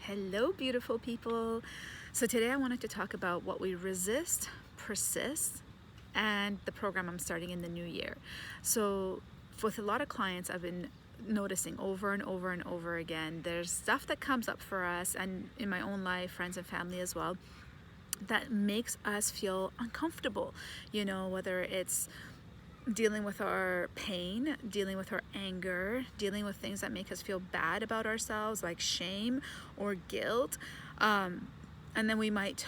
Hello, beautiful people. So today I wanted to talk about what we resist, persists, and the program I'm starting in the new year. So with a lot of clients, I've been noticing over and over and over again, there's stuff that comes up for us, and in my own life, friends and family as well, that makes us feel uncomfortable. You know, whether it's dealing with our pain, dealing with our anger, dealing with things that make us feel bad about ourselves, like shame or guilt. And then we might,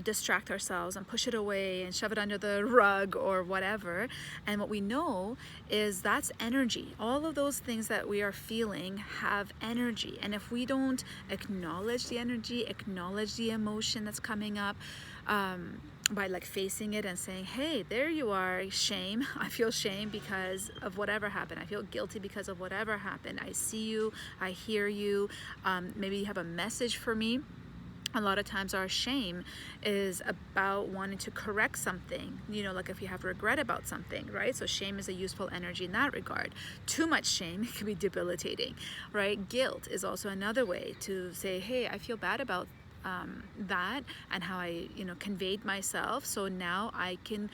distract ourselves and push it away and shove it under the rug or whatever. And what we know is that's energy. All of those things that we are feeling have energy. And if we don't acknowledge the energy, acknowledge the emotion that's coming up, by like facing it and saying, hey, there you are, shame. I feel shame because of whatever happened. I feel guilty because of whatever happened. I see you, I hear you. Maybe you have a message for me. A lot of times our shame is about wanting to correct something, like if you have regret about something, right? So shame is a useful energy in that regard. Too much shame can be debilitating, right? Guilt is also another way to say, hey, I feel bad about that and how I, conveyed myself. So now I can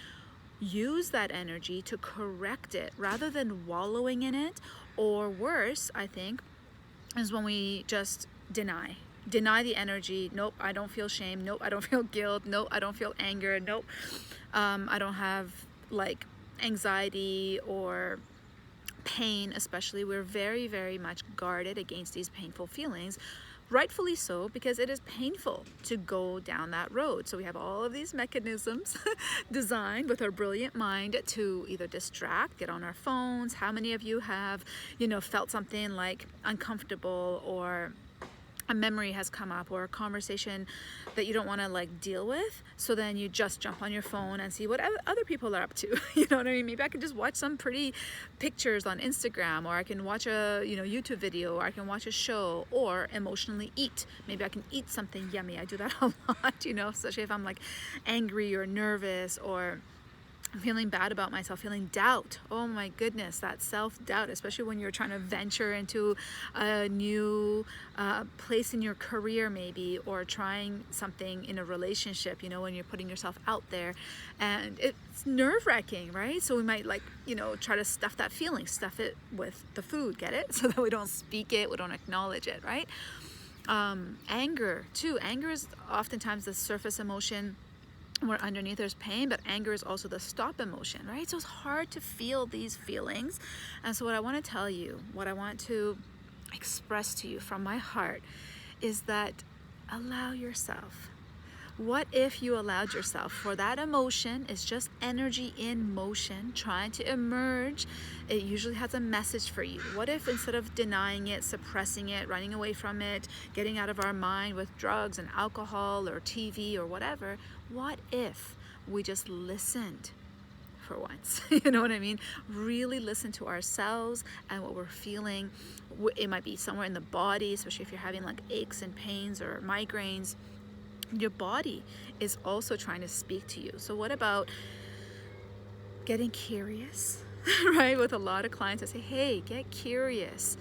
use that energy to correct it rather than wallowing in it. Or worse, I think, is when we just deny the energy. Nope, I don't feel shame. Nope, I don't feel guilt. Nope, I don't feel anger. Nope, I don't have like anxiety or pain. Especially, we're very, very much guarded against these painful feelings. Rightfully so, because it is painful to go down that road. So we have all of these mechanisms designed with our brilliant mind to either distract, get on our phones. How many of you have, felt something like uncomfortable, or a memory has come up, or a conversation that you don't want to like deal with, so then you just jump on your phone and see what other people are up to. You know what I mean? Maybe I can just watch some pretty pictures on Instagram, or I can watch a YouTube video, or I can watch a show, or emotionally eat. Maybe I can eat something yummy. I do that a lot, especially if I'm like angry or nervous, or I'm feeling bad about myself, feeling doubt. Oh my goodness, that self-doubt, especially when you're trying to venture into a new place in your career maybe, or trying something in a relationship, when you're putting yourself out there. And it's nerve-wracking, right? So we might try to stuff that feeling, stuff it with the food, get it? So that we don't speak it, we don't acknowledge it, right? Anger too. Anger is oftentimes the surface emotion where underneath there's pain, but anger is also the stop emotion, right? So it's hard to feel these feelings. And so what I want to tell you, what I want to express to you from my heart, is that allow yourself. What if you allowed yourself for that emotion? Is just energy in motion trying to emerge. It usually has a message for you. What if instead of denying it, suppressing it, running away from it, getting out of our mind with drugs and alcohol or TV or whatever, what if we just listened for once? You know what I mean? Really listen to ourselves and what we're feeling. It might be somewhere in the body, especially if you're having like aches and pains or migraines. Your body is also trying to speak to you. So what about getting curious, right? With a lot of clients, I say, hey, get curious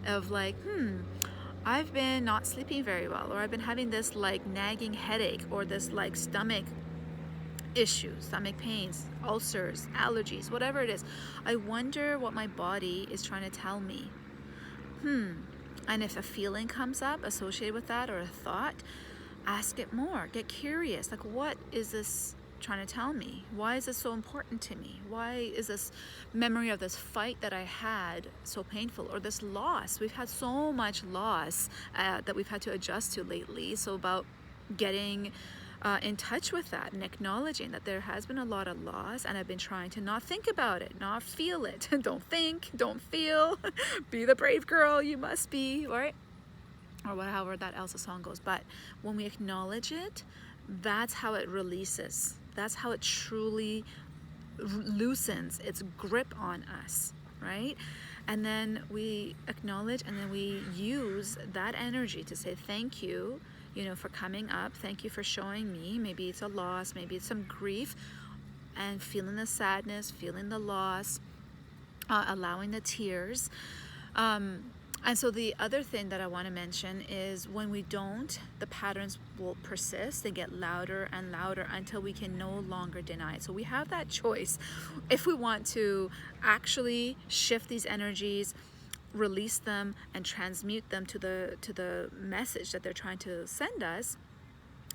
of like, I've been not sleeping very well, or I've been having this like nagging headache, or this like stomach issues, stomach pains, ulcers, allergies, whatever it is. I wonder what my body is trying to tell me. And if a feeling comes up associated with that, or a thought, ask it more. Get curious. Like, what is this trying to tell me? Why is this so important to me? Why is this memory of this fight that I had so painful? Or this loss. We've had so much loss that we've had to adjust to lately. So about getting in touch with that and acknowledging that there has been a lot of loss, and I've been trying to not think about it, not feel it. Don't think, don't feel. Be the brave girl you must be, right? Or however that Elsa song goes. But when we acknowledge it, that's how it releases. That's how it truly loosens its grip on us, right? And then we acknowledge, and then we use that energy to say thank you, for coming up. Thank you for showing me. Maybe it's a loss, maybe it's some grief, and feeling the sadness, feeling the loss, allowing the tears. And so the other thing that I want to mention is when we don't, the patterns will persist. They get louder and louder until we can no longer deny it. So we have that choice. If we want to actually shift these energies, release them, and transmute them to the message that they're trying to send us,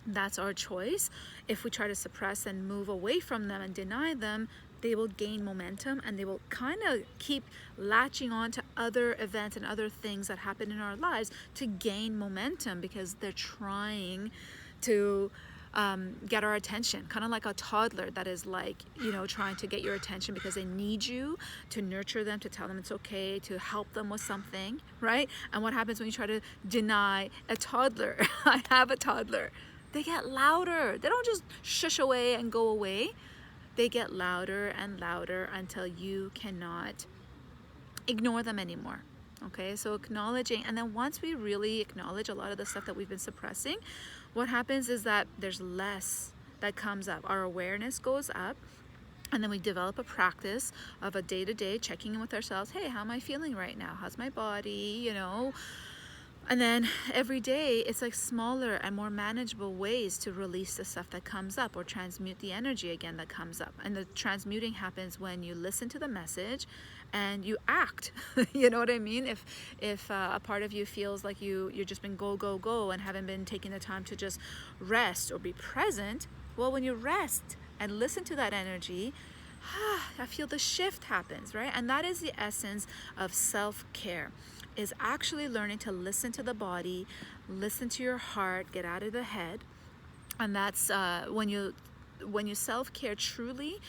that's our choice. If we try to suppress and move away from them and deny them, they will gain momentum, and they will kind of keep latching on to other events and other things that happen in our lives to gain momentum, because they're trying to get our attention, kind of like a toddler that is like, trying to get your attention because they need you to nurture them, to tell them it's okay, to help them with something, right? And what happens when you try to deny a toddler? I have a toddler. They get louder. They don't just shush away and go away. They get louder and louder until you cannot ignore them anymore. Okay, so acknowledging, and then once we really acknowledge a lot of the stuff that we've been suppressing, what happens is that there's less that comes up. Our awareness goes up, and then we develop a practice of a day-to-day checking in with ourselves. Hey, how am I feeling right now? How's my body? And then every day it's like smaller and more manageable ways to release the stuff that comes up, or transmute the energy again that comes up. And the transmuting happens when you listen to the message and you act. You know what I mean? If a part of you feels like you've just been go and haven't been taking the time to just rest or be present, well, when you rest and listen to that energy, I feel the shift happens, right? And that is the essence of self-care, is actually learning to listen to the body, listen to your heart, get out of the head. And that's when you self-care truly,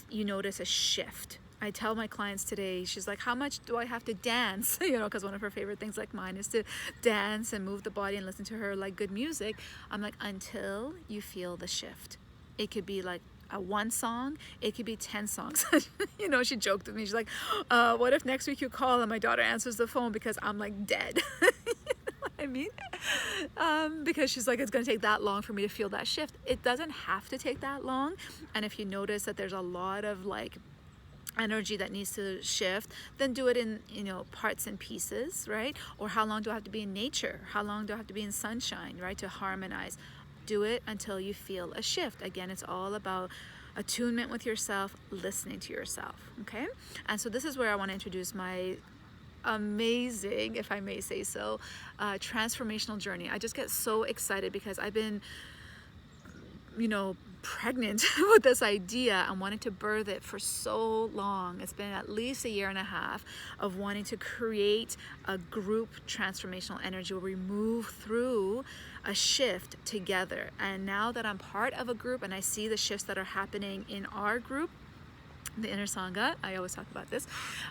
you notice a shift. I tell my clients today, she's like, how much do I have to dance? Because one of her favorite things like mine is to dance and move the body and listen to her like good music. I'm like, until you feel the shift. It could be like one song, it could be 10 songs. She joked with me. She's like, what if next week you call and my daughter answers the phone because I'm like dead? You know what I mean? Because she's like, it's going to take that long for me to feel that shift. It doesn't have to take that long. And if you notice that there's a lot of like energy that needs to shift, then do it in parts and pieces, right? Or how long do I have to be in nature? How long do I have to be in sunshine, right, to harmonize? Do it until you feel a shift. Again, it's all about attunement with yourself, listening to yourself. Okay, and so this is where I want to introduce my amazing, if I may say so, transformational journey. I just get so excited because I've been pregnant with this idea and wanted to birth it for so long. It's been at least a year and a half of wanting to create a group transformational energy where we move through a shift together. And now that I'm part of a group and I see the shifts that are happening in our group, the Inner Sangha, I always talk about this,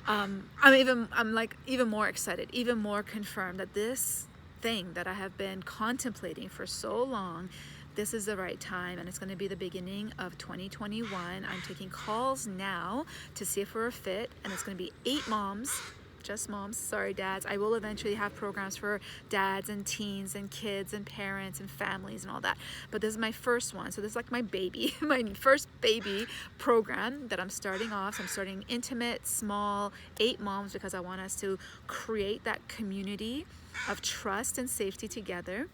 I'm even more excited, even more confirmed that this thing that I have been contemplating for so long, this is the right time, and it's going to be the beginning of 2021. I'm taking calls now to see if we're a fit, and it's going to be 8 moms, just moms, sorry dads. I will eventually have programs for dads and teens and kids and parents and families and all that, but this is my first one. So this is like my baby, my first baby program that I'm starting off. So I'm starting intimate, small, 8 moms, because I want us to create that community of trust and safety together.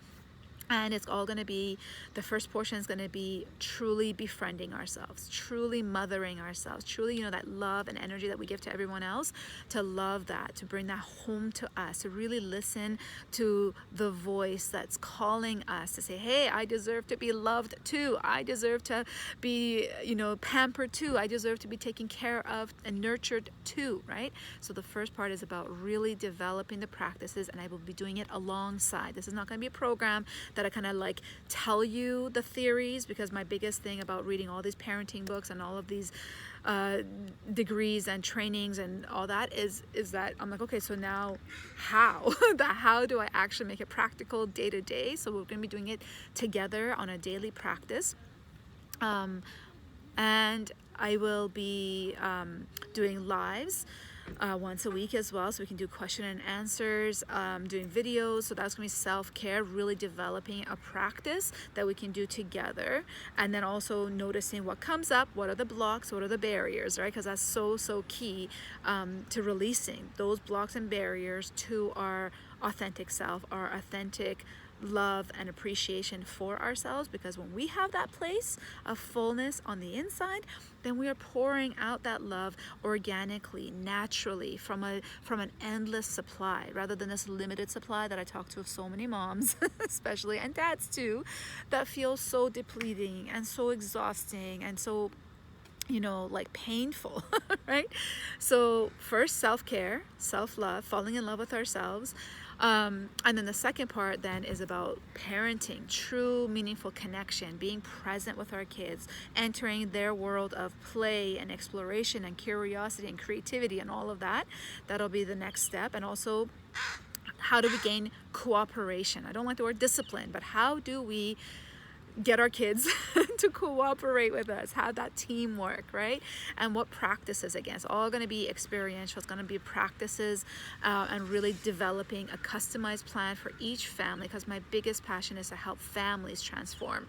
And it's all going to be, the first portion is going to be truly befriending ourselves, truly mothering ourselves, truly, that love and energy that we give to everyone else, to love that, to bring that home to us, to really listen to the voice that's calling us to say, hey, I deserve to be loved too. I deserve to be, pampered too. I deserve to be taken care of and nurtured too, right? So the first part is about really developing the practices, and I will be doing it alongside. This is not going to be a program that I kind of like tell you the theories, because my biggest thing about reading all these parenting books and all of these degrees and trainings and all that is that I'm like, okay, so now how do I actually make it practical day to day? So we're going to be doing it together on a daily practice, and I will be doing lives once a week as well, so we can do question and answers, doing videos. So that's gonna be self-care, really developing a practice that we can do together, and then also noticing what comes up, what are the blocks, what are the barriers, right? Because that's so key to releasing those blocks and barriers to our authentic self, our authentic love and appreciation for ourselves. Because when we have that place of fullness on the inside, then we are pouring out that love organically, naturally, from an endless supply, rather than this limited supply that I talk to of so many moms especially, and dads too, that feels so depleting and so exhausting and so, you know, like painful, right? So first, self-care, self-love, falling in love with ourselves. And then the second part then is about parenting, true meaningful connection, being present with our kids, entering their world of play and exploration and curiosity and creativity and all of that. That'll be the next step. And also, how do we gain cooperation? I don't like the word discipline, but how do we get our kids to cooperate with us, have that teamwork, right? And what practices, again, it's all going to be experiential. It's going to be practices and really developing a customized plan for each family, because my biggest passion is to help families transform,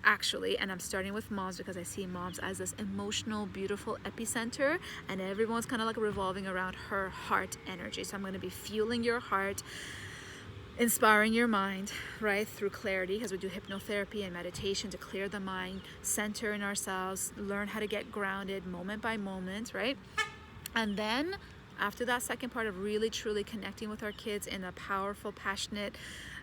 actually. And I'm starting with moms because I see moms as this emotional, beautiful epicenter, and everyone's kind of like revolving around her heart energy. So I'm going to be fueling your heart, inspiring your mind, right, through clarity, because we do hypnotherapy and meditation to clear the mind, center in ourselves, learn how to get grounded moment by moment, right? And then after that second part of really truly connecting with our kids in a powerful, passionate,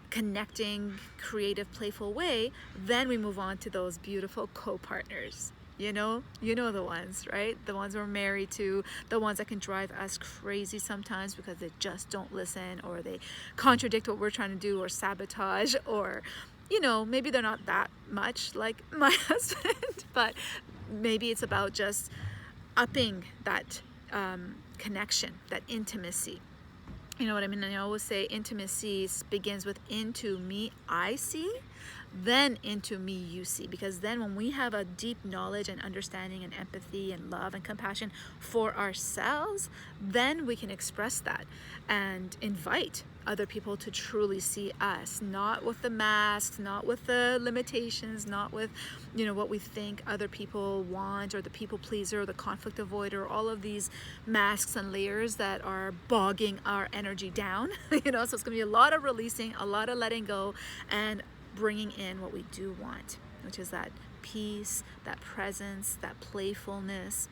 connecting, creative, playful way, then we move on to those beautiful co-partners. You know the ones, right? The ones we're married to, the ones that can drive us crazy sometimes because they just don't listen, or they contradict what we're trying to do, or sabotage, or, you know, maybe they're not that much like my husband, but maybe it's about just upping that connection, that intimacy. You know what I mean? And I always say intimacy begins with into me, I see, then into me, you see. Because then when we have a deep knowledge and understanding and empathy and love and compassion for ourselves, then we can express that and invite other people to truly see us, not with the masks, not with the limitations, not with, you know, what we think other people want, or the people pleaser, or the conflict avoider, all of these masks and layers that are bogging our energy down. You know, so it's gonna be a lot of releasing, a lot of letting go, and bringing in what we do want, which is that peace, that presence, that playfulness,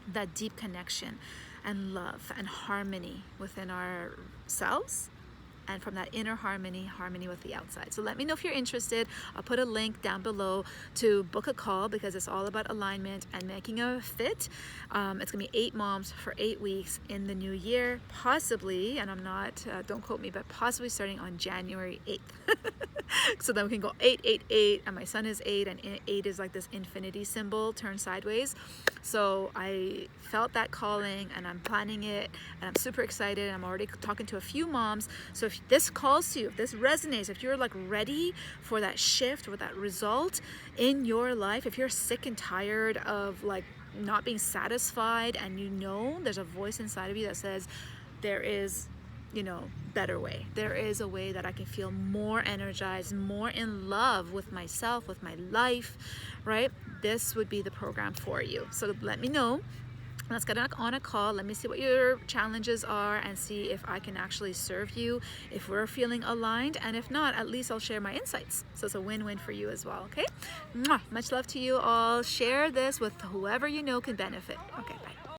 that deep connection and love and harmony within ourselves, and from that inner harmony with the outside. So let me know if you're interested. I'll put a link down below to book a call, because it's all about alignment and making a fit. It's gonna be 8 moms for 8 weeks in the new year, possibly, and I'm not, don't quote me, but possibly starting on January 8th. So then we can go 8, 8, 8, and my son is 8, and 8 is like this infinity symbol turned sideways. So I felt that calling, and I'm planning it, and I'm super excited, and I'm already talking to a few moms. So if this calls to you, if this resonates, if you're like ready for that shift or that result in your life, if you're sick and tired of like not being satisfied, and you know there's a voice inside of you that says there is, you know, better way. There is a way that I can feel more energized, more in love with myself, with my life, right? This would be the program for you. So let me know. Let's get on a call. Let me see what your challenges are and see if I can actually serve you, if we're feeling aligned. And if not, at least I'll share my insights. So it's a win-win for you as well, okay? Mwah. Much love to you all. Share this with whoever you know can benefit. Okay.